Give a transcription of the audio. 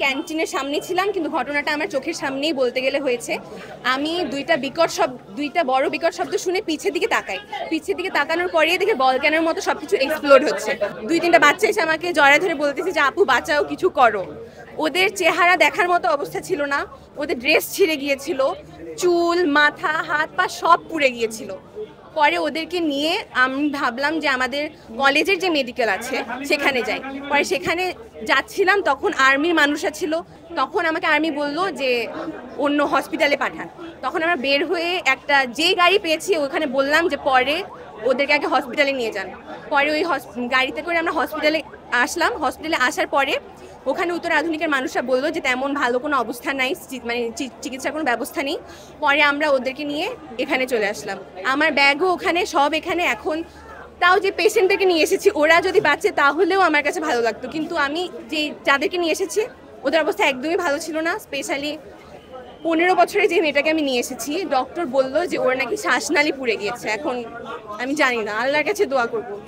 ক্যান্টিনের সামনে ছিলাম, কিন্তু ঘটনাটা আমার চোখের সামনেই বলতে গেলে হয়েছে। আমি দুইটা বড় বিকট শব্দ শুনে পিছের দিকে তাকাই। পিছের দিকে তাকানোর পরেই দেখে বলক্যানোর মতো সবকিছু এক্সপ্লোড হচ্ছে। 2-3টা বাচ্চা এসে আমাকে জড়ায় ধরে বলতেছে যে আপু বাঁচাও, কিছু করো। ওদের চেহারা দেখার মতো অবস্থা ছিল না, ওদের ড্রেস ছিঁড়ে গিয়েছিল, চুল, মাথা, হাত পা সব পুড়ে গিয়েছিল। পরে ওদেরকে নিয়ে আমি ভাবলাম যে আমাদের কলেজের যে মেডিকেল আছে সেখানে যাই। পরে সেখানে যাচ্ছিলাম, তখন আর্মির মানুষরা ছিল। তখন আমাকে আর্মি বলল যে অন্য হসপিটালে পাঠান। তখন আমরা বের হয়ে একটা যেই গাড়ি পেয়েছি ওখানে বললাম যে পরে ওদেরকে আগে হসপিটালে নিয়ে যান। পরে ওই গাড়িতে করে আমরা হসপিটালে আসলাম। হসপিটালে আসার পরে ওখানে উত্তর আধুনিকের মানুষরা বললো যে তেমন ভালো কোনো অবস্থা নাই, মানে চিকিৎসার কোনো ব্যবস্থা নেই। পরে আমরা ওদেরকে নিয়ে এখানে চলে আসলাম। আমার ব্যাগও ওখানে, সব এখানে। এখন তাও যে পেশেন্টদেরকে নিয়ে এসেছি ওরা যদি বাঁচে তাহলেও আমার কাছে ভালো লাগতো, কিন্তু আমি যাদেরকে নিয়ে এসেছি ওদের অবস্থা একদমই ভালো ছিল না। স্পেশালি 15 বছরের যে মেয়েটাকে আমি নিয়ে এসেছি, ডক্টর বললো যে ওর নাকি শ্বাসনালী পুড়ে গিয়েছে। এখন আমি জানি না, আল্লাহর কাছে দোয়া করবো যে